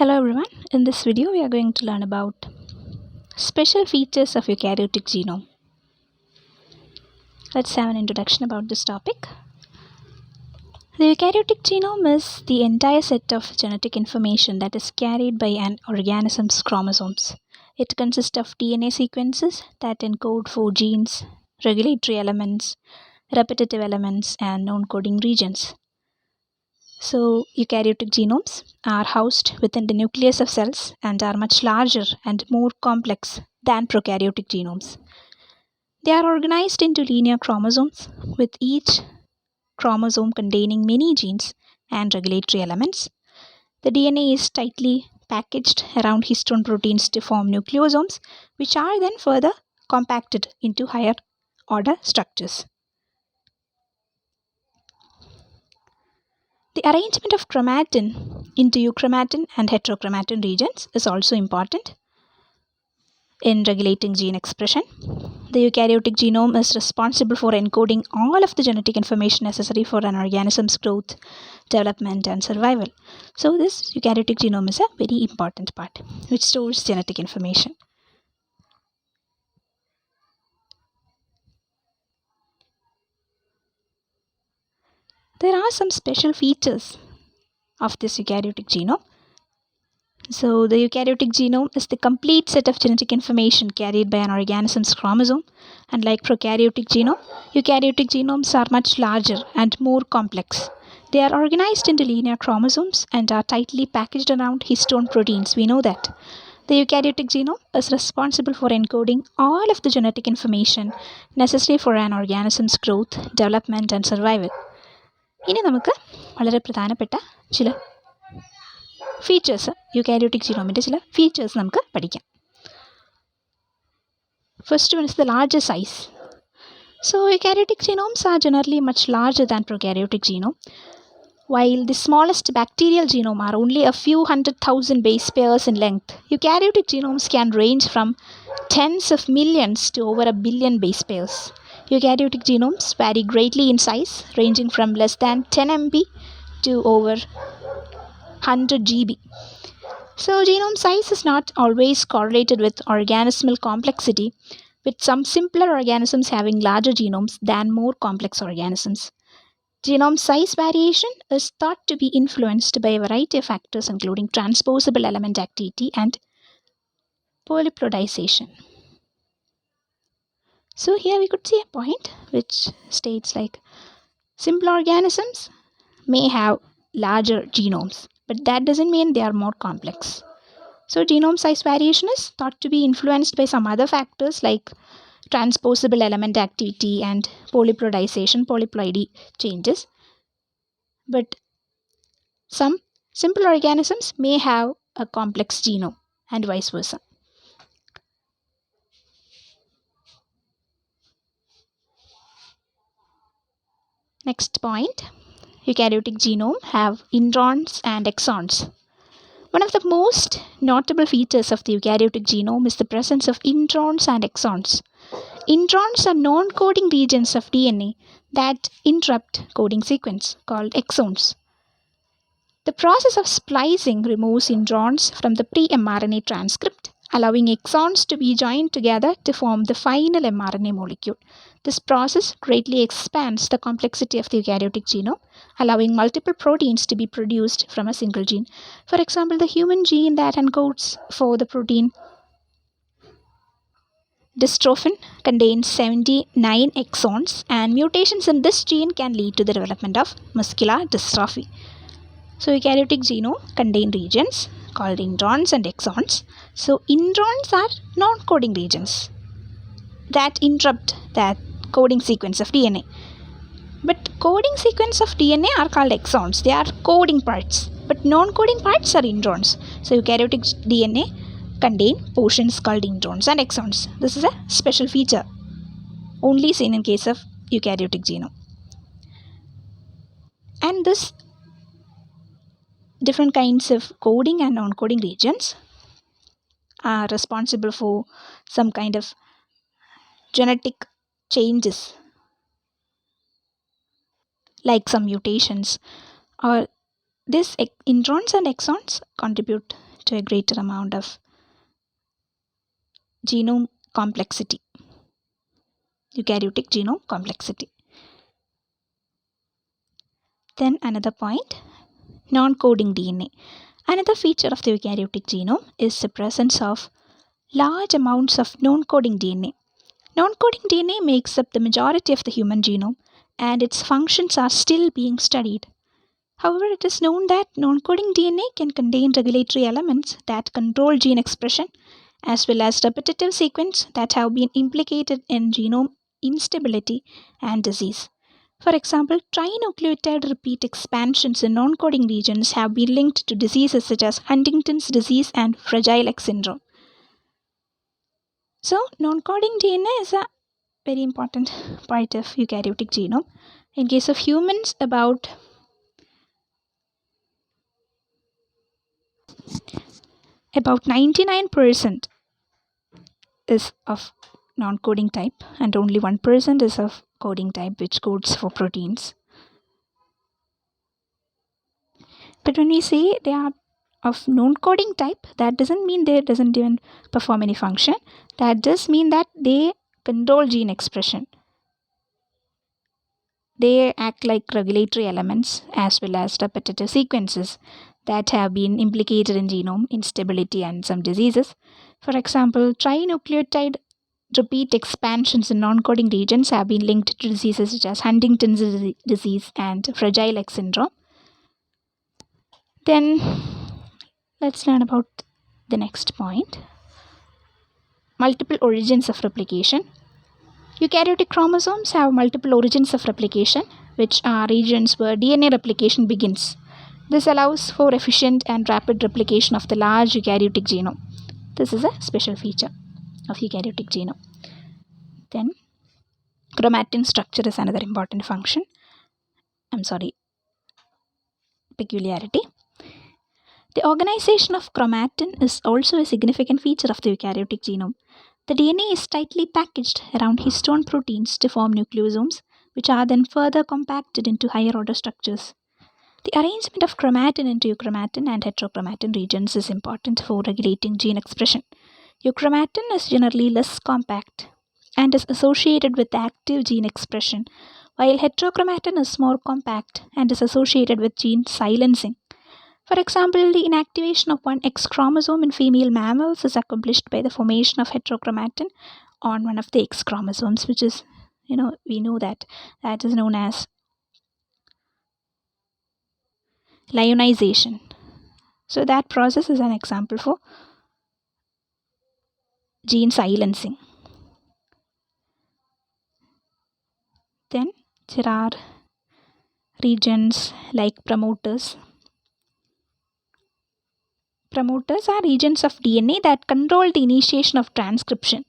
Hello everyone, in this video we are going to learn about special features of eukaryotic genome. Let's have an introduction about this topic. The eukaryotic genome is the entire set of genetic information that is carried by an organism's chromosomes. It consists of DNA sequences that encode for genes, regulatory elements, repetitive elements, and non-coding regions. So, eukaryotic genomes are housed within the nucleus of cells and are much larger and more complex than prokaryotic genomes. They are organized into linear chromosomes, with each chromosome containing many genes and regulatory elements. The DNA is tightly packaged around histone proteins to form nucleosomes, which are then further compacted into higher order structures. The arrangement of chromatin into euchromatin and heterochromatin regions is also important in regulating gene expression. The eukaryotic genome is responsible for encoding all of the genetic information necessary for an organism's growth, development, and survival. So this eukaryotic genome is a very important part which stores genetic information. There are some special features of this eukaryotic genome. So the eukaryotic genome is the complete set of genetic information carried by an organism's chromosome. Unlike prokaryotic genome, eukaryotic genomes are much larger and more complex. They are organized into linear chromosomes and are tightly packaged around histone proteins. We know that. The eukaryotic genome is responsible for encoding all of the genetic information necessary for an organism's growth, development, and survival. ഇനി നമുക്ക് വളരെ പ്രധാനപ്പെട്ട ചില features eukaryotic ജീനോമിൻ്റെ ചില features നമുക്ക് പഠിക്കാം. First one is the larger size. So eukaryotic genomes are generally much larger than prokaryotic genome. While the smallest bacterial genome are only a few 100,000 base pairs in length, eukaryotic genomes can range from tens of millions to over a billion base pairs. Eukaryotic genomes vary greatly in size, ranging from less than 10 MB to over 100 GB. So genome size is not always correlated with organismal complexity, with some simpler organisms having larger genomes than more complex organisms. Genome size variation is thought to be influenced by a variety of factors including transposable element activity and polyploidization. So here we could see a point which states like simple organisms may have larger genomes, but that doesn't mean they are more complex. So genome size variation is thought to be influenced by some other factors like transposable element activity and polyploidization, polyploidy changes. But some simple organisms may have a complex genome and vice versa. Next point, eukaryotic genome have introns and exons. One of the most notable features of the eukaryotic genome is the presence of introns and exons. Introns are non-coding regions of DNA that interrupt coding sequence called exons. The process of splicing removes introns from the pre-mRNA transcript, allowing exons to be joined together to form the final mRNA molecule. This process greatly expands the complexity of the eukaryotic genome, allowing multiple proteins to be produced from a single gene. For example, the human gene that encodes for the protein dystrophin contains 79 exons, and mutations in this gene can lead to the development of muscular dystrophy. So eukaryotic genome contain regions called introns and exons. So introns are non-coding regions that interrupt that coding sequence of DNA. But coding sequence of DNA are called exons. They are coding parts. But non-coding parts are introns. So eukaryotic DNA contain portions called introns and exons. This is a special feature only seen in case of eukaryotic genome. And this different kinds of coding and non-coding regions are responsible for some kind of genetic changes like some mutations, or these introns and exons contribute to a greater amount of genome complexity, eukaryotic genome complexity. Then another point, non-coding DNA. Another feature of the eukaryotic genome is the presence of large amounts of non-coding DNA. Non-coding DNA makes up the majority of the human genome, and its functions are still being studied. However, it is known that non-coding DNA can contain regulatory elements that control gene expression, as well as repetitive sequences that have been implicated in genome instability and disease. For example, trinucleotide repeat expansions in non-coding regions have been linked to diseases such as Huntington's disease and Fragile X syndrome. So, non-coding DNA is a very important part of eukaryotic genome. In case of humans, about 99% is of non-coding type, and only 1% is of coding type, which codes for proteins. But when we say they are of non-coding type, that doesn't mean they doesn't even perform any function. That does mean that they control gene expression. They act like regulatory elements as well as repetitive sequences that have been implicated in genome instability and some diseases. For example, trinucleotide repeat expansions in non-coding regions have been linked to diseases such as Huntington's disease and Fragile X syndrome. Then let's learn about the next point, multiple origins of replication. Eukaryotic chromosomes have multiple origins of replication, which are regions where DNA replication begins. This allows for efficient and rapid replication of the large eukaryotic genome. This is a special feature of eukaryotic genome. Then, chromatin structure is another important peculiarity. The organization of chromatin is also a significant feature of the eukaryotic genome. The DNA is tightly packaged around histone proteins to form nucleosomes, which are then further compacted into higher order structures. The arrangement of chromatin into euchromatin and heterochromatin regions is important for regulating gene expression. Euchromatin is generally less compact and is associated with active gene expression, while heterochromatin is more compact and is associated with gene silencing. For example, the inactivation of one X chromosome in female mammals is accomplished by the formation of heterochromatin on one of the X chromosomes, which is, we know that is known as lionization. So that process is an example for gene silencing. Then there are regions like promoters. Promoters are regions of DNA that control the initiation of transcription.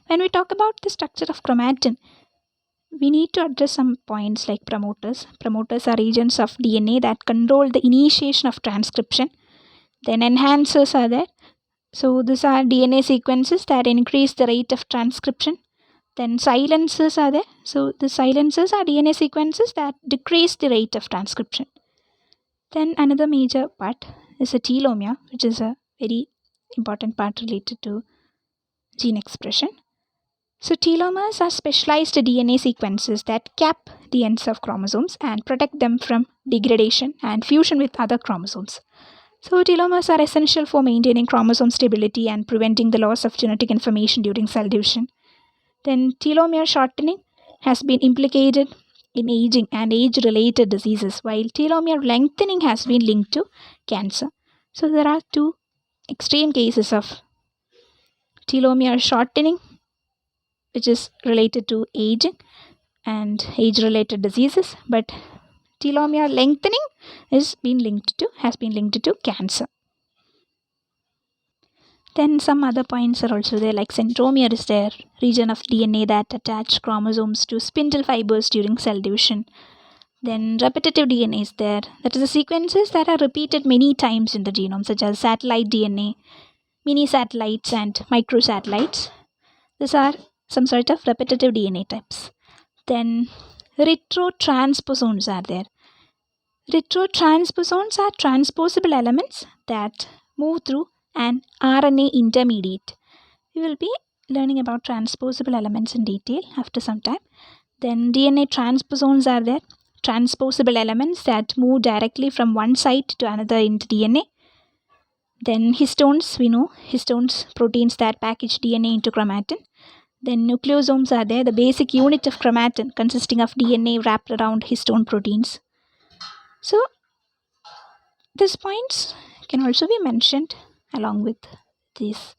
When we talk about the structure of chromatin, we need to address some points like promoters. Promoters are regions of DNA that control the initiation of transcription. Then enhancers are there. So these are DNA sequences that increase the rate of transcription. Then silencers are there. So the silencers are DNA sequences that decrease the rate of transcription. Then another major part is a telomere, which is a very important part related to gene expression. So telomeres are specialized DNA sequences that cap the ends of chromosomes and protect them from degradation and fusion with other chromosomes. So telomeres are essential for maintaining chromosome stability and preventing the loss of genetic information during cell division. Then telomere shortening has been implicated in aging and age-related diseases, while telomere lengthening has been linked to cancer. So there are two extreme cases of telomere shortening, which is related to aging and age-related diseases, but telomere lengthening has been linked to cancer. Then some other points are also there, like centromere is there, region of DNA that attach chromosomes to spindle fibers during cell division. Then repetitive DNA is there, that is the sequences that are repeated many times in the genome, such as satellite DNA, mini satellites and microsatellites. These are some sort of repetitive DNA types. Then retrotransposons are there. Retrotransposons are transposable elements that move through and RNA intermediate. We will be learning about transposable elements in detail after some time. Then DNA transposons are there, transposable elements that move directly from one site to another in the DNA. Then histones, we know histones, proteins that package DNA into chromatin. Then nucleosomes are there, the basic unit of chromatin consisting of DNA wrapped around histone proteins. So these points can also be mentioned along with these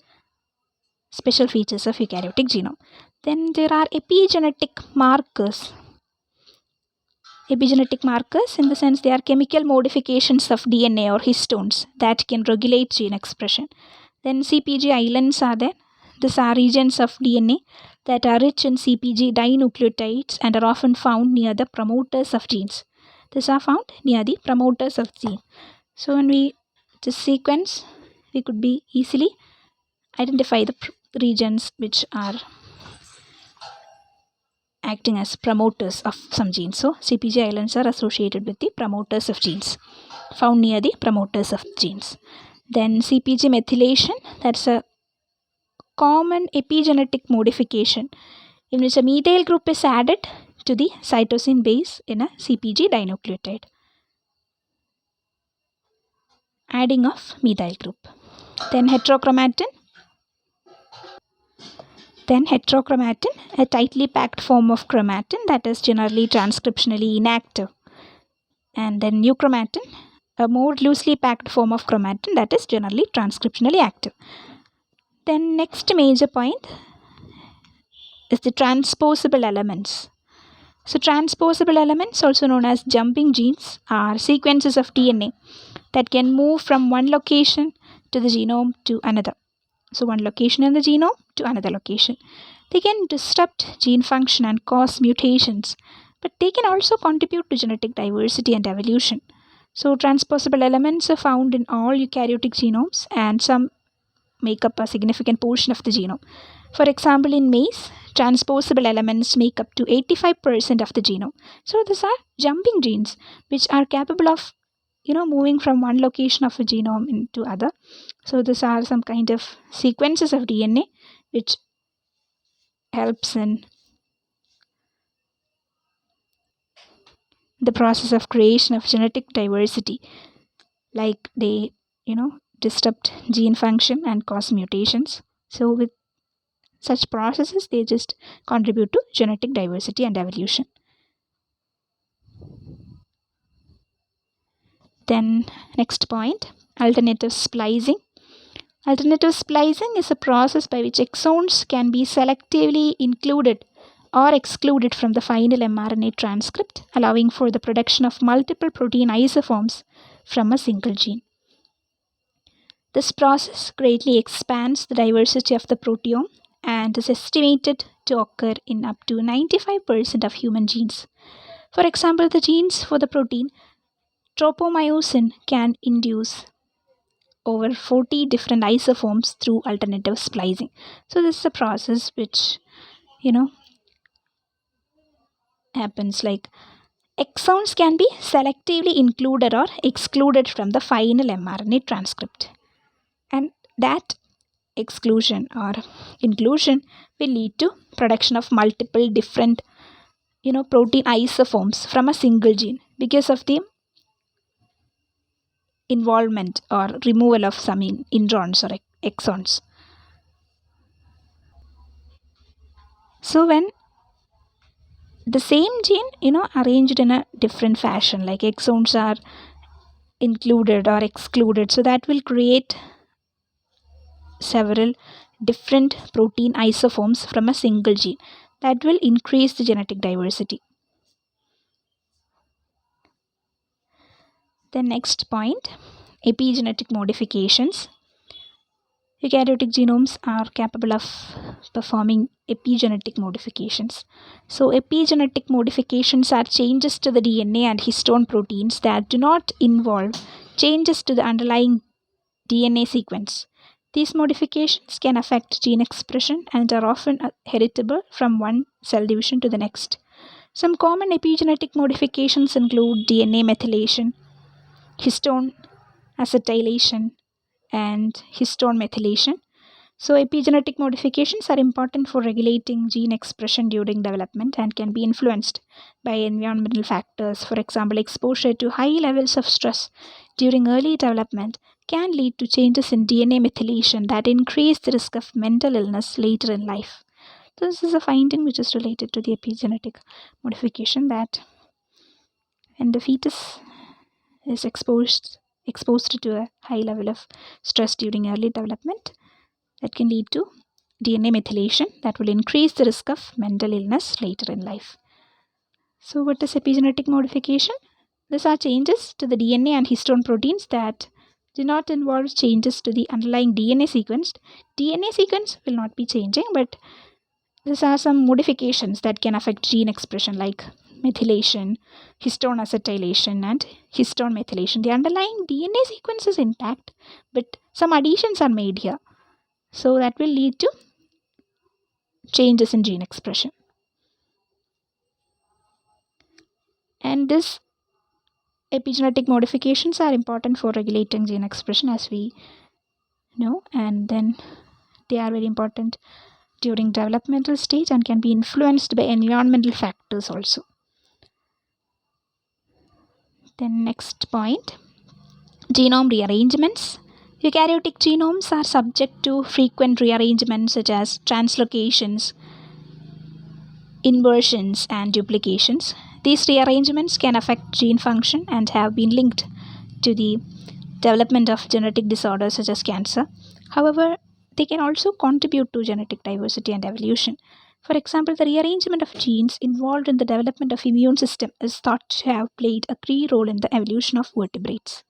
special features of eukaryotic genome. Then there are epigenetic markers. Epigenetic markers, in the sense they are chemical modifications of DNA or histones that can regulate gene expression. Then CpG islands are there. These are regions of DNA that are rich in CpG dinucleotides and are often found near the promoters of genes. These are found near the promoters of gene. So when we just sequence, we could be easily identify the regions which are acting as promoters of some genes. So CpG islands are associated with the promoters of genes, found near the promoters of genes. Then CpG methylation, that's a common epigenetic modification in which a methyl group is added to the cytosine base in a CpG dinucleotide. Adding of methyl group. Then heterochromatin. A tightly packed form of chromatin that is generally transcriptionally inactive. And then euchromatin, a more loosely packed form of chromatin that is generally transcriptionally active. Then next major point is the transposable elements. So transposable elements, also known as jumping genes, are sequences of DNA that can move from one location to the genome to another. So one location in the genome to another location. They can disrupt gene function and cause mutations, but they can also contribute to genetic diversity and evolution. So transposable elements are found in all eukaryotic genomes, and some make up a significant portion of the genome. For example, in maize, transposable elements make up to 85% of the genome. So these are jumping genes which are capable of moving from one location of a genome into other. So these are some kind of sequences of DNA which helps in the process of creation of genetic diversity. Like they disrupt gene function and cause mutations. So with such processes, they just contribute to genetic diversity and evolution. Then next point, alternative splicing. Alternative splicing is a process by which exons can be selectively included or excluded from the final mRNA transcript, allowing for the production of multiple protein isoforms from a single gene. This process greatly expands the diversity of the proteome and is estimated to occur in up to 95% of human genes. For example, the genes for the protein tropomyosin can induce over 40 different isoforms through alternative splicing. So this is a process which happens like exons can be selectively included or excluded from the final mRNA transcript, and that exclusion or inclusion will lead to production of multiple different protein isoforms from a single gene because of the involvement or removal of some introns or exons. So when the same gene arranged in a different fashion, like exons are included or excluded, so that will create several different protein isoforms from a single gene that will increase the genetic diversity. The next point, epigenetic modifications. Eukaryotic genomes are capable of performing epigenetic modifications. So epigenetic modifications are changes to the DNA and histone proteins that do not involve changes to the underlying DNA sequence. These modifications can affect gene expression and are often heritable from one cell division to the next. Some common epigenetic modifications include DNA methylation, histone acetylation, and histone methylation. So epigenetic modifications are important for regulating gene expression during development and can be influenced by environmental factors. For example, exposure to high levels of stress during early development can lead to changes in DNA methylation that increase the risk of mental illness later in life. This is a finding which is related to the epigenetic modification, that when the fetus is exposed to a high level of stress during early development, that can lead to DNA methylation that will increase the risk of mental illness later in life. So what is epigenetic modification? These are changes to the DNA and histone proteins that do not involve changes to the underlying DNA sequence. DNA sequence will not be changing, but these are some modifications that can affect gene expression like methylation, histone acetylation, and histone methylation. The underlying DNA sequence is intact, but some additions are made here. So that will lead to changes in gene expression. And these epigenetic modifications are important for regulating gene expression, as we know, and then they are very important during developmental stage and can be influenced by environmental factors also. Then next point, genome rearrangements. Eukaryotic genomes are subject to frequent rearrangements such as translocations, inversions, and duplications. These rearrangements can affect gene function and have been linked to the development of genetic disorders such as cancer. However, they can also contribute to genetic diversity and evolution. For example, the rearrangement of genes involved in the development of immune system is thought to have played a key role in the evolution of vertebrates.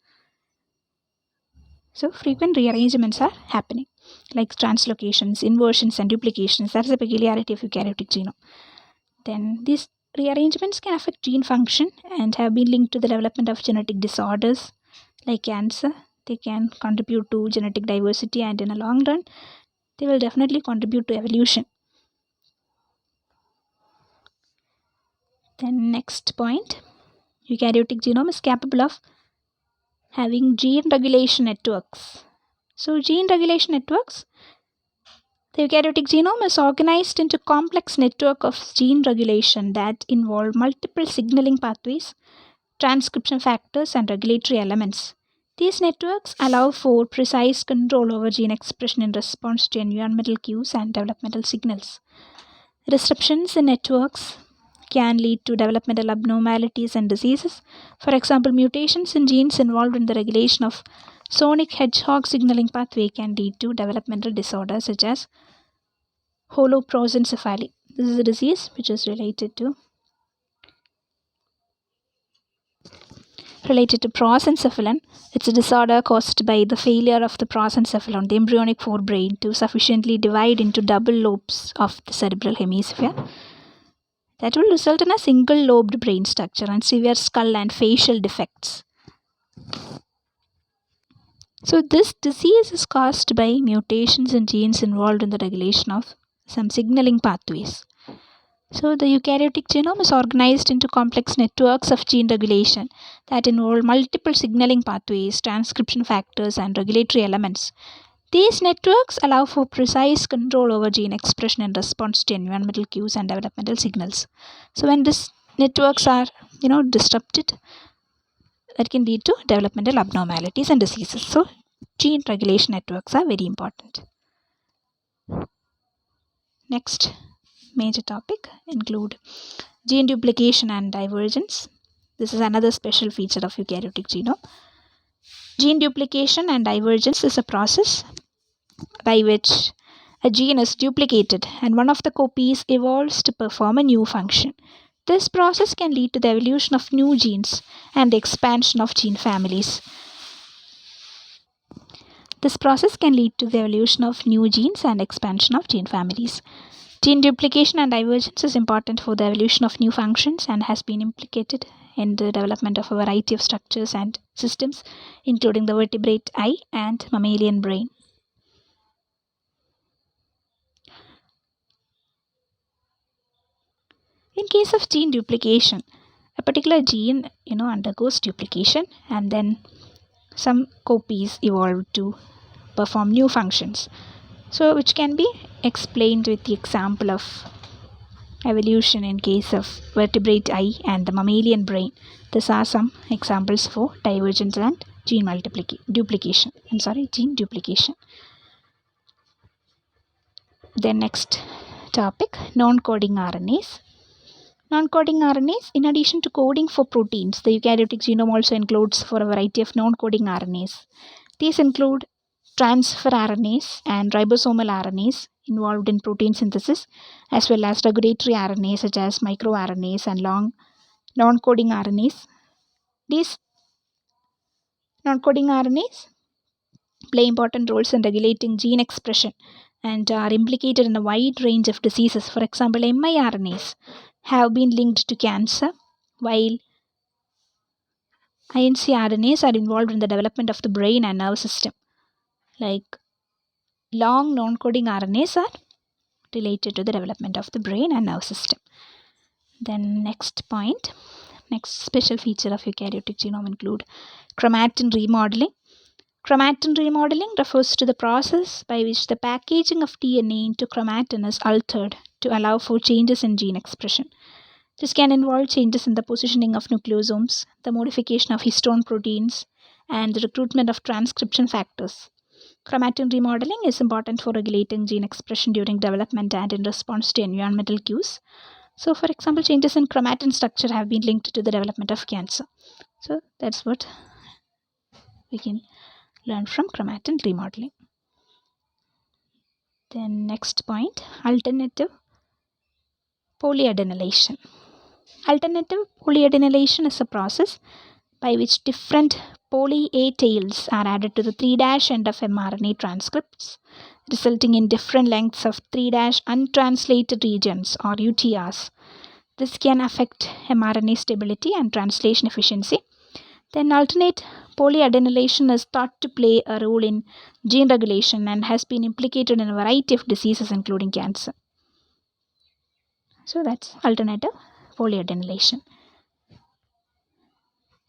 So frequent rearrangements are happening, like translocations, inversions, and duplications. That is a peculiarity of eukaryotic genome. Then these rearrangements can affect gene function and have been linked to the development of genetic disorders like cancer. They can contribute to genetic diversity, and in a long run, they will definitely contribute to evolution. Then next point, eukaryotic genome is capable of having gene regulation networks. So gene regulation networks, the eukaryotic genome is organized into complex network of gene regulation that involve multiple signaling pathways, transcription factors, and regulatory elements. These networks allow for precise control over gene expression in response to environmental cues and developmental signals. Disruptions in networks can lead to developmental abnormalities and diseases. For example, mutations in genes involved in the regulation of sonic hedgehog signaling pathway can lead to developmental disorders such as holoprosencephaly. This is a disease which is related to prosencephalon. It's a disorder caused by the failure of the prosencephalon, the embryonic forebrain, to sufficiently divide into double lobes of the cerebral hemisphere. That will result in a single lobed brain structure and severe skull and facial defects. So this disease is caused by mutations in genes involved in the regulation of some signaling pathways. So the eukaryotic genome is organized into complex networks of gene regulation that involve multiple signaling pathways, transcription factors, and regulatory elements. These networks allow for precise control over gene expression in response to environmental cues and developmental signals. So when these networks are, disrupted, that can lead to developmental abnormalities and diseases. So gene regulation networks are very important. Next major topic include gene duplication and divergence. This is another special feature of eukaryotic genome. Gene duplication and divergence is a process by which a gene is duplicated and one of the copies evolves to perform a new function. This process can lead to the evolution of new genes and the expansion of gene families. This process can lead to the evolution of new genes and expansion of gene families. Gene duplication and divergence is important for the evolution of new functions and has been implicated in the development of a variety of structures and systems, including the vertebrate eye and mammalian brain. In case of gene duplication, a particular gene undergoes duplication and then some copies evolve to perform new functions. So, which can be explained with the example of evolution in case of vertebrate eye and the mammalian brain. These are some examples for divergence and gene duplication. Gene duplication. Then next topic, non-coding RNAs. Non-coding RNAs, in addition to coding for proteins, the eukaryotic genome also includes for a variety of non-coding RNAs. These include transfer RNAs and ribosomal RNAs involved in protein synthesis, as well as regulatory RNAs such as microRNAs and long non-coding RNAs. These non-coding RNAs play important roles in regulating gene expression and are implicated in a wide range of diseases. For example, miRNAs have been linked to cancer, while INC-RNAs are involved in the development of the brain and nerve system. Like long non-coding RNAs are related to the development of the brain and nerve system. Then next special feature of eukaryotic genome include chromatin remodeling. Chromatin remodeling refers to the process by which the packaging of DNA into chromatin is altered to allow for changes in gene expression. This can involve changes in the positioning of nucleosomes, the modification of histone proteins, and the recruitment of transcription factors. Chromatin remodeling is important for regulating gene expression during development and in response to environmental cues. So, for example, changes in chromatin structure have been linked to the development of cancer. So, that's what we can learn from chromatin remodeling. Then next point, alternative polyadenylation. Alternative polyadenylation is a process by which different poly A tails are added to the 3' end of mRNA transcripts, resulting in different lengths of 3' untranslated regions or UTRs. This can affect mRNA stability and translation efficiency. Then alternate polyadenylation is thought to play a role in gene regulation and has been implicated in a variety of diseases including cancer. So that's alternative polyadenylation.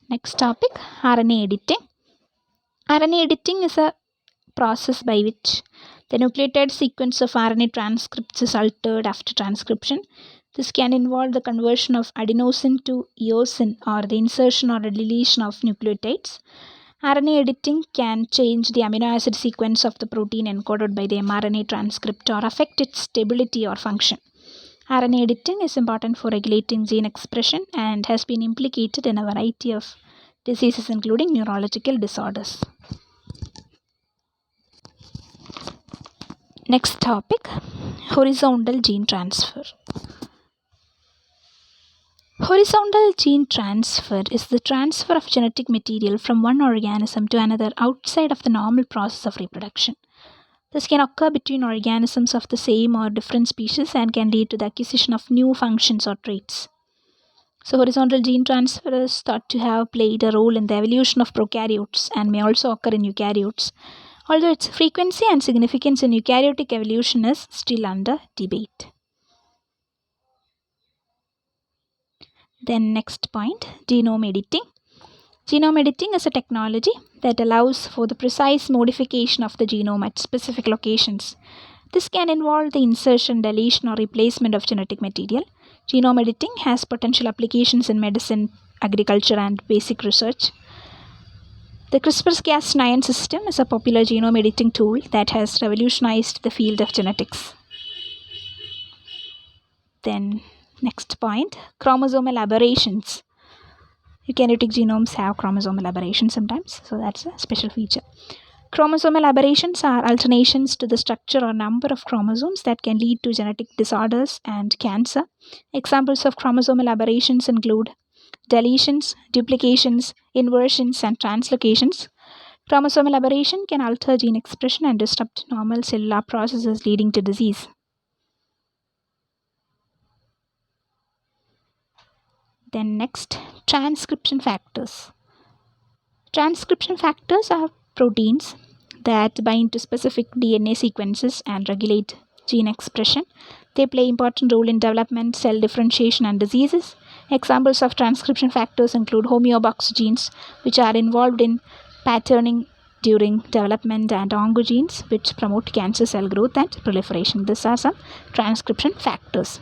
Next topic, RNA editing. RNA editing is a process by which the nucleotide sequence of RNA transcripts is altered after transcription. This can involve the conversion of adenosine to eosin or the insertion or deletion of nucleotides. RNA editing can change the amino acid sequence of the protein encoded by the mRNA transcript or affect its stability or function. RNA editing is important for regulating gene expression and has been implicated in a variety of diseases including neurological disorders. Next topic, horizontal gene transfer. Horizontal gene transfer is the transfer of genetic material from one organism to another outside of the normal process of reproduction. This can occur between organisms of the same or different species and can lead to the acquisition of new functions or traits. So, horizontal gene transfer is thought to have played a role in the evolution of prokaryotes and may also occur in eukaryotes, although its frequency and significance in eukaryotic evolution is still under debate. Then next point, genome editing. Genome editing is a technology that allows for the precise modification of the genome at specific locations. This can involve the insertion, deletion, or replacement of genetic material. Genome editing has potential applications in medicine, agriculture, and basic research. The CRISPR-Cas9 system is a popular genome editing tool that has revolutionized the field of genetics. Then next point, chromosomal aberrations. Eukaryotic genomes have chromosomal aberrations sometimes, so that's a special feature. Chromosomal aberrations are alterations to the structure or number of chromosomes that can lead to genetic disorders and cancer. Examples of chromosomal aberrations include deletions, duplications, inversions, and translocations. Chromosomal aberration can alter gene expression and disrupt normal cellular processes leading to disease. Then next, transcription factors. Transcription factors are proteins that bind to specific DNA sequences and regulate gene expression. They play an important role in development, cell differentiation, and diseases. Examples of transcription factors include homeobox genes, which are involved in patterning during development and oncogenes which promote cancer cell growth and proliferation. These are some transcription factors.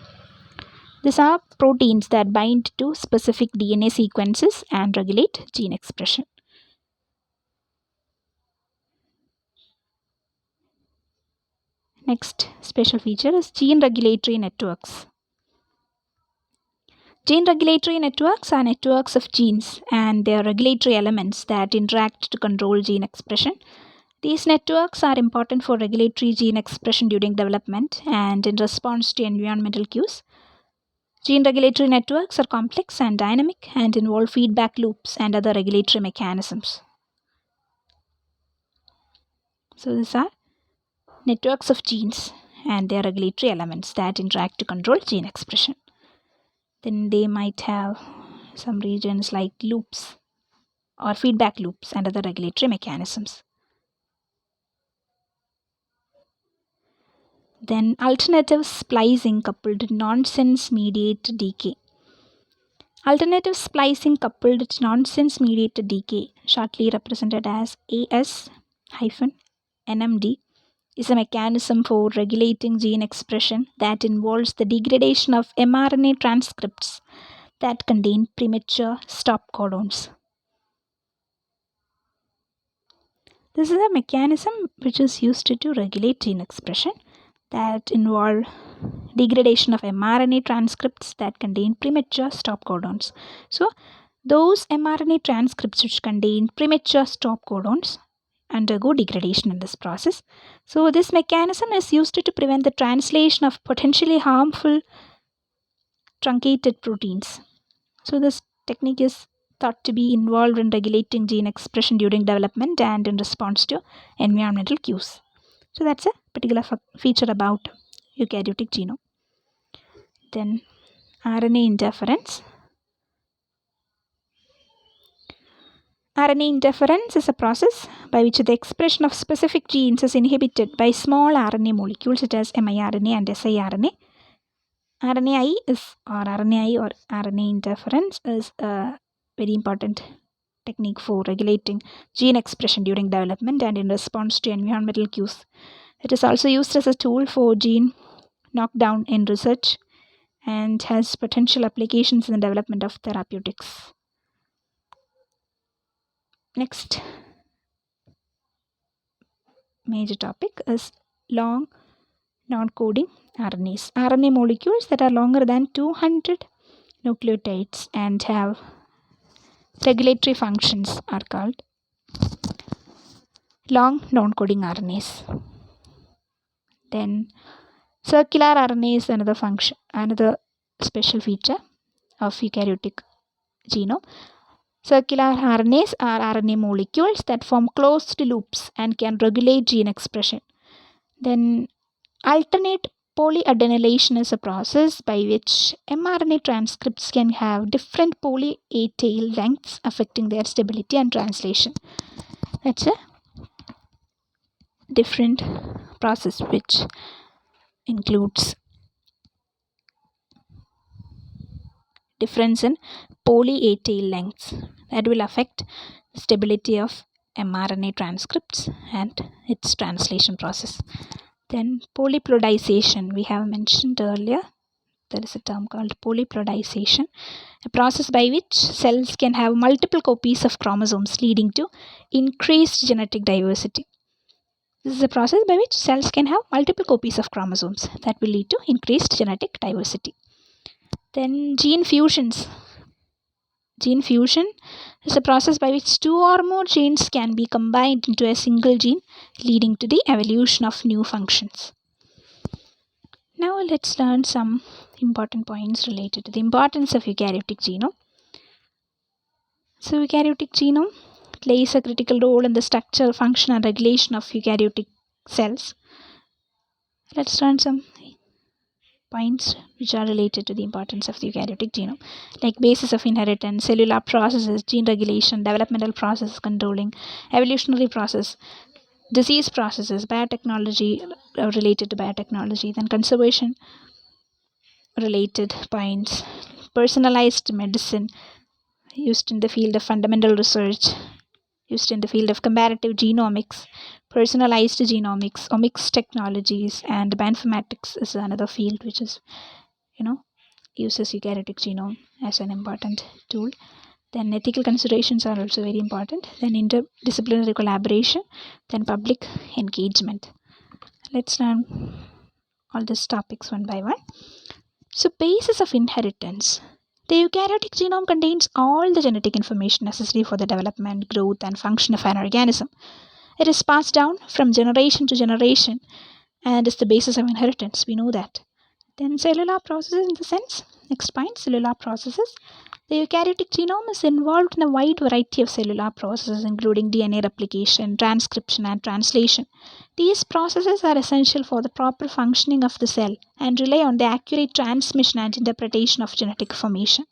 These are proteins that bind to specific DNA sequences and regulate gene expression. Next special feature is gene regulatory networks. Gene regulatory networks are networks of genes and their regulatory elements that interact to control gene expression. These networks are important for regulatory gene expression during development and in response to environmental cues. Gene regulatory networks are complex and dynamic and involve feedback loops and other regulatory mechanisms. So these are networks of genes and their regulatory elements that interact to control gene expression. Then they might have some regions like loops or feedback loops and other regulatory mechanisms. Then alternative splicing coupled nonsense mediated decay. Alternative splicing coupled nonsense mediated decay, shortly represented as AS-NMD, is a mechanism for regulating gene expression that involves the degradation of mRNA transcripts that contain premature stop codons. This is a mechanism which is used to regulate gene expression that involve degradation of mRNA transcripts that contain premature stop codons. So, those mRNA transcripts which contain premature stop codons undergo degradation in this process. So, this mechanism is used to prevent the translation of potentially harmful truncated proteins. So, this technique is thought to be involved in regulating gene expression during development and in response to environmental cues. So, that's a particular feature about eukaryotic genome. Then RNA interference. RNA interference is a process by which the expression of specific genes is inhibited by small RNA molecules such as miRNA and siRNA. RNAi or RNA interference is a very important technique for regulating gene expression during development and in response to environmental cues. It is also used as a tool for gene knockdown in research and has potential applications in the development of therapeutics. Next major topic is long non-coding RNAs. RNA molecules that are longer than 200 nucleotides and have regulatory functions are called long non-coding RNAs. Then circular RNA is another special feature of eukaryotic genome. Circular RNAs are RNA molecules that form closed loops and can regulate gene expression. Then alternate polyadenylation is a process by which mRNA transcripts can have different poly A tail lengths affecting their stability and translation. That's a different process which includes difference in poly A tail lengths that will affect stability of mRNA transcripts and its translation process. Then polyploidization, we have mentioned earlier. There is a term called polyploidization, a process by which cells can have multiple copies of chromosomes leading to increased genetic diversity. This is a process by which cells can have multiple copies of chromosomes that will lead to increased genetic diversity. Then gene fusions. Gene fusion is a process by which two or more genes can be combined into a single gene, leading to the evolution of new functions. Now let's learn some important points related to the importance of eukaryotic genome. So eukaryotic genome plays a critical role in the structure, function and regulation of eukaryotic cells. Let's learn some points which are related to the importance of the eukaryotic genome, like basis of inheritance, cellular processes, gene regulation, developmental process controlling, evolutionary process, disease processes, biotechnology related to biotechnology, then conservation related points, personalized medicine used in the field of fundamental research, used in the field of comparative genomics, personalized genomics, omics technologies, and bioinformatics is another field which is, uses eukaryotic genome as an important tool. Then ethical considerations are also very important. Then interdisciplinary collaboration. Then public engagement. Let's learn all these topics one by one. So, basis of inheritance. The eukaryotic genome contains all the genetic information necessary for the development, growth, and function of an organism. It is passed down from generation to generation and is the basis of inheritance. We know that. Then cellular processes in the sense. Next point, cellular processes. The eukaryotic genome is involved in a wide variety of cellular processes, including DNA replication, transcription, and translation. These processes are essential for the proper functioning of the cell and rely on the accurate transmission and interpretation of genetic information.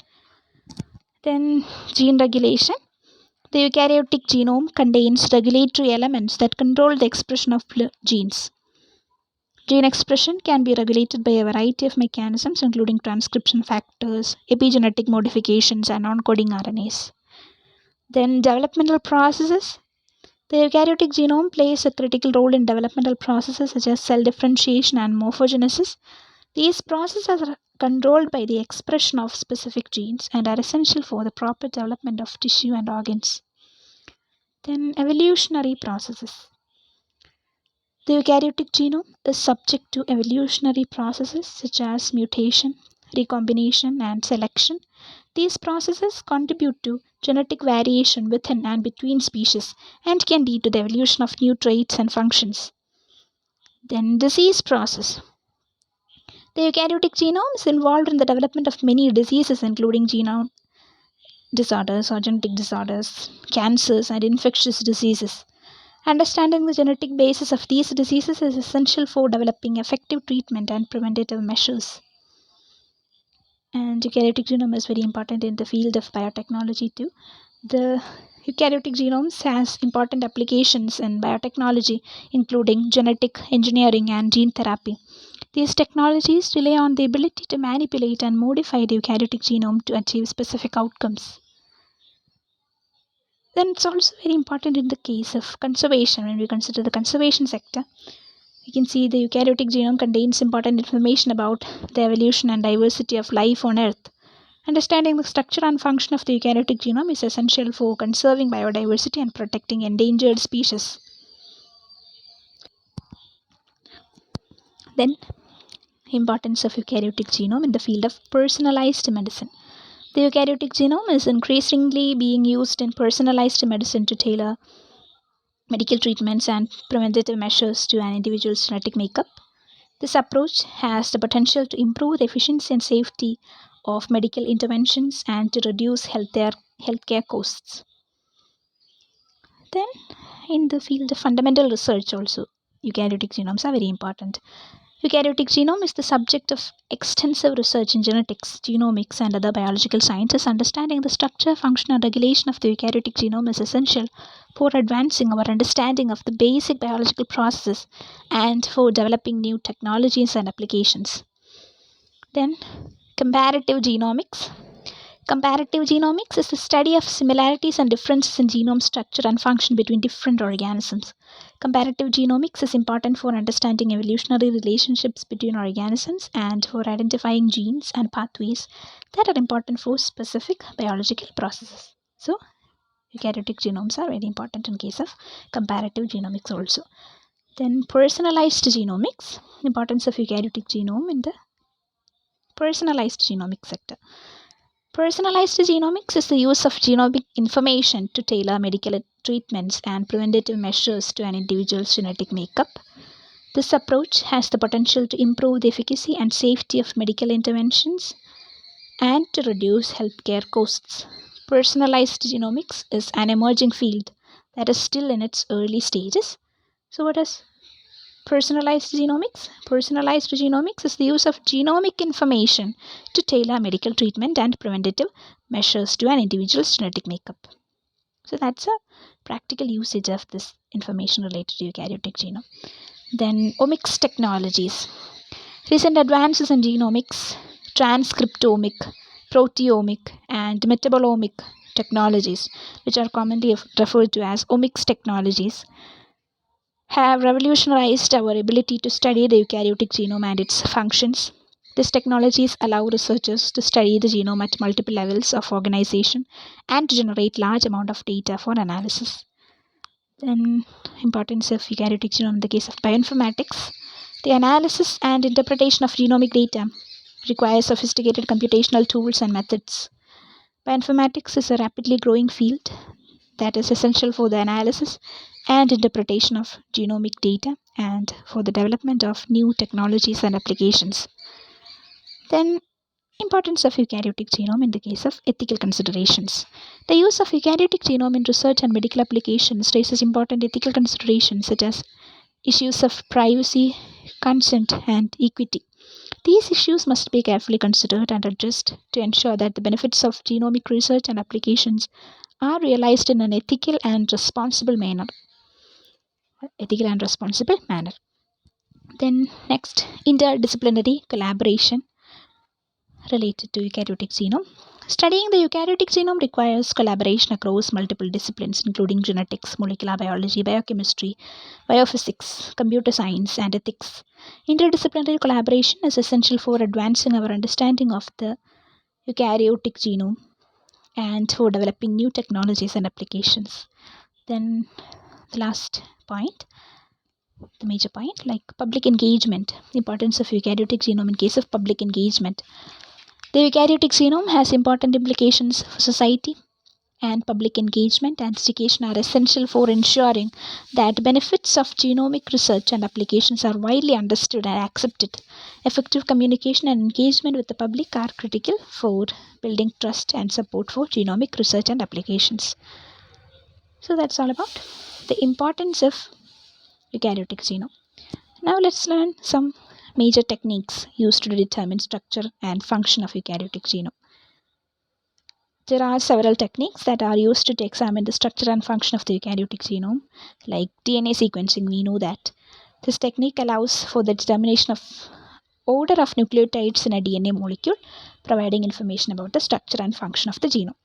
Then, gene regulation. The eukaryotic genome contains regulatory elements that control the expression of genes. Gene expression can be regulated by a variety of mechanisms, including transcription factors, epigenetic modifications, and non-coding RNAs. Then, developmental processes. The eukaryotic genome plays a critical role in developmental processes such as cell differentiation and morphogenesis. These processes are controlled by the expression of specific genes and are essential for the proper development of tissue and organs. Then, evolutionary processes. The eukaryotic genome is subject to evolutionary processes such as mutation, recombination, and selection. These processes contribute to genetic variation within and between species and can lead to the evolution of new traits and functions. Then, disease process. The eukaryotic genome is involved in the development of many diseases, including genome disorders or genetic disorders, cancers, and infectious diseases. Understanding the genetic basis of these diseases is essential for developing effective treatment and preventative measures. And eukaryotic genome is very important in the field of biotechnology too. The eukaryotic genomes has important applications in biotechnology, including genetic engineering and gene therapy. These technologies rely on the ability to manipulate and modify the eukaryotic genome to achieve specific outcomes. Then it's also very important in the case of conservation. When we consider the conservation sector, we can see the eukaryotic genome contains important information about the evolution and diversity of life on Earth. Understanding the structure and function of the eukaryotic genome is essential for conserving biodiversity and protecting endangered species. Then, importance of eukaryotic genome in the field of personalized medicine. The eukaryotic genome is increasingly being used in personalized medicine to tailor medical treatments and preventative measures to an individual's genetic makeup. This approach has the potential to improve the efficiency and safety of medical interventions and to reduce healthcare costs. Then, in the field of fundamental research also, eukaryotic genomes are very important. Eukaryotic genome is the subject of extensive research in genetics, genomics, and other biological sciences. Understanding the structure, function, and regulation of the eukaryotic genome is essential for advancing our understanding of the basic biological processes and for developing new technologies and applications. Then, comparative genomics. Comparative genomics is the study of similarities and differences in genome structure and function between different organisms. Comparative genomics is important for understanding evolutionary relationships between organisms and for identifying genes and pathways that are important for specific biological processes. So, eukaryotic genomes are very important in case of comparative genomics also. Then, personalized genomics. Importance of eukaryotic genome in the personalized genomics sector. Personalized genomics is the use of genomic information to tailor medical treatments and preventative measures to an individual's genetic makeup. This approach has the potential to improve the efficacy and safety of medical interventions and to reduce healthcare costs. Personalized genomics is an emerging field that is still in its early stages. So, what is personalized genomics? Personalized genomics is the use of genomic information to tailor medical treatment and preventative measures to an individual's genetic makeup. So that's a practical usage of this information related to eukaryotic genome. Then omics technologies. Recent advances in genomics, transcriptomic, proteomic, and metabolomic technologies, which are commonly referred to as omics technologies, have revolutionized our ability to study the eukaryotic genome and its functions. These technologies allow researchers to study the genome at multiple levels of organization and to generate large amount of data for analysis. Then, importance of eukaryotic genome in the case of bioinformatics. The analysis and interpretation of genomic data requires sophisticated computational tools and methods. Bioinformatics is a rapidly growing field that is essential for the analysis and interpretation of genomic data and for the development of new technologies and applications. Then, importance of eukaryotic genome in the case of ethical considerations. The use of eukaryotic genome in research and medical applications raises important ethical considerations such as issues of privacy, consent, and equity. These issues must be carefully considered and addressed to ensure that the benefits of genomic research and applications are realized in an ethical and responsible manner. Then next, interdisciplinary collaboration related to eukaryotic genome. Studying the eukaryotic genome requires collaboration across multiple disciplines, including genetics, molecular biology, biochemistry, biophysics, computer science, and ethics. Interdisciplinary collaboration is essential for advancing our understanding of the eukaryotic genome and for developing new technologies and applications. Then the last point, the major point, like public engagement, importance of eukaryotic genome in case of public engagement. The eukaryotic genome has important implications for society, and public engagement and education are essential for ensuring that benefits of genomic research and applications are widely understood and accepted. Effective communication and engagement with the public are critical for building trust and support for genomic research and applications. So that's all about the importance of eukaryotic genome. Now let's learn some major techniques used to determine structure and function of eukaryotic genome. There are several techniques that are used to examine the structure and function of the eukaryotic genome, like DNA sequencing. We know that this technique allows for the determination of order of nucleotides in a DNA molecule, providing information about the structure and function of the genome.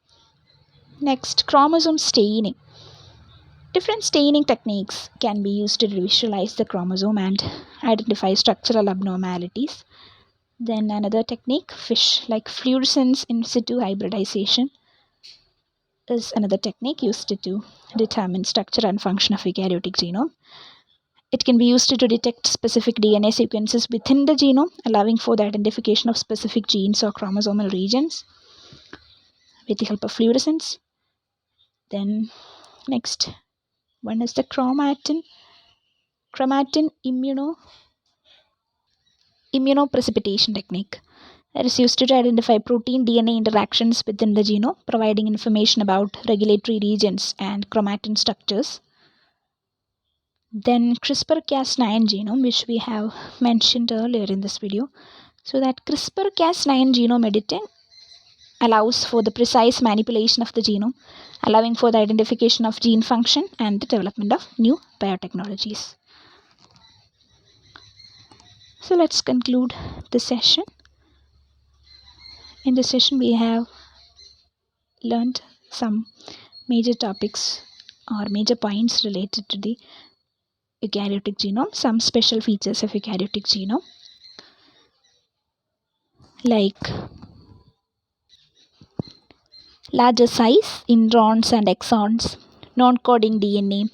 Next, chromosome staining. Different staining techniques can be used to visualize the chromosome and identify structural abnormalities. Then another technique, FISH, like fluorescence in situ hybridization, is another technique used to determine structure and function of eukaryotic genome. It can be used to detect specific DNA sequences within the genome, allowing for the identification of specific genes or chromosomal regions with the help of fluorescence. Then next one is the chromatin immunoprecipitation technique that is used to identify protein DNA interactions within the genome, providing information about regulatory regions and chromatin structures. Then CRISPR-Cas9 genome, which we have mentioned earlier in this video. So that CRISPR-Cas9 genome editing allows for the precise manipulation of the genome, allowing for the identification of gene function and the development of new biotechnologies. So let's conclude this session. In this session, we have learned some major topics or major points related to the eukaryotic genome, some special features of eukaryotic genome, like larger size, introns and exons, non-coding DNA,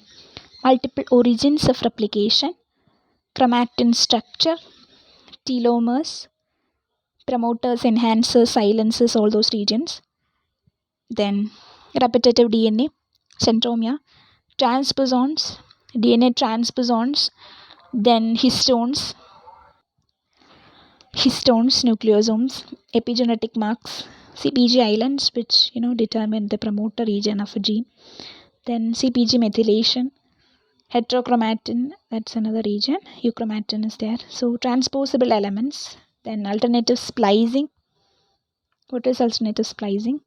multiple origins of replication, chromatin structure, telomers, promoters, enhancers, silencers, all those regions. Then repetitive DNA, centromere, transposons, DNA transposons, then histones, nucleosomes, epigenetic marks, CpG islands, which determine the promoter region of a gene. Then CpG methylation, heterochromatin, that's another region. Euchromatin is there. So transposable elements. Then alternative splicing. What is alternative splicing?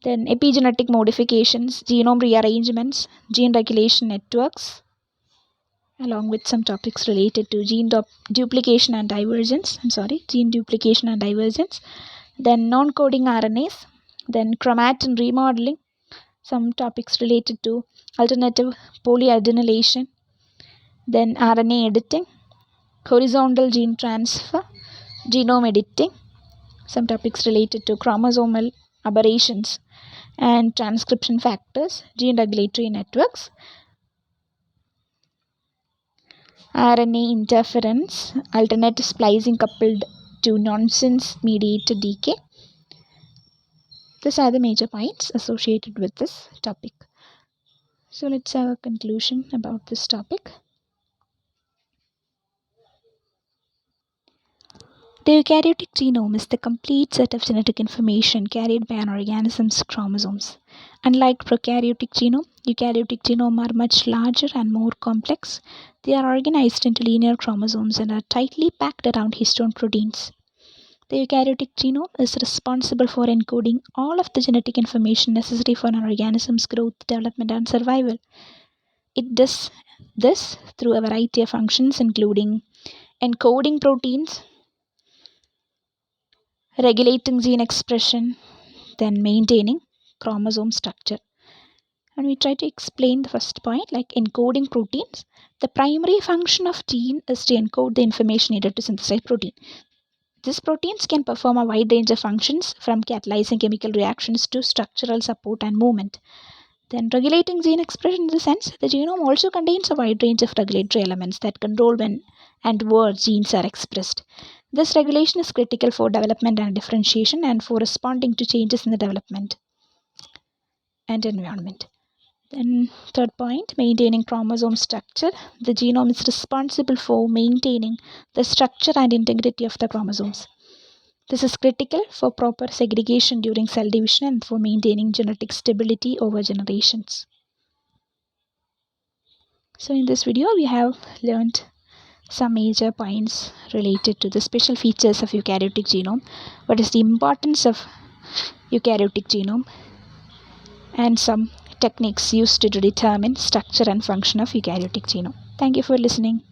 Then epigenetic modifications, genome rearrangements, gene regulation networks, along with some topics related to gene duplication and divergence. Then non-coding RNAs, then chromatin remodeling, some topics related to alternative polyadenylation, then RNA editing, horizontal gene transfer, genome editing, some topics related to chromosomal aberrations and transcription factors, gene regulatory networks, RNA interference, alternate splicing coupled to nonsense mediated decay. These are the major points associated with this topic. So let's have a conclusion about this topic. The eukaryotic genome is the complete set of genetic information carried by an organism's chromosomes. Unlike prokaryotic genome, eukaryotic genome are much larger and more complex. They are organized into linear chromosomes and are tightly packed around histone proteins. The eukaryotic genome is responsible for encoding all of the genetic information necessary for an organism's growth, development, and survival. It does this through a variety of functions, including encoding proteins, regulating gene expression, then maintaining chromosome structure. And we try to explain the first point, like encoding proteins. The primary function of gene is to encode the information needed to synthesize protein. These proteins can perform a wide range of functions, from catalyzing chemical reactions to structural support and movement. Then regulating gene expression, in the sense, the genome also contains a wide range of regulatory elements that control when and where genes are expressed. This regulation is critical for development and differentiation and for responding to changes in the development and environment. Then third point, maintaining chromosome structure. The genome is responsible for maintaining the structure and integrity of the chromosomes. This is critical for proper segregation during cell division and for maintaining genetic stability over generations. So in this video, we have learned some major points related to the special features of eukaryotic genome, what is the importance of eukaryotic genome, and some techniques used to determine structure and function of eukaryotic genome. Thank you for listening.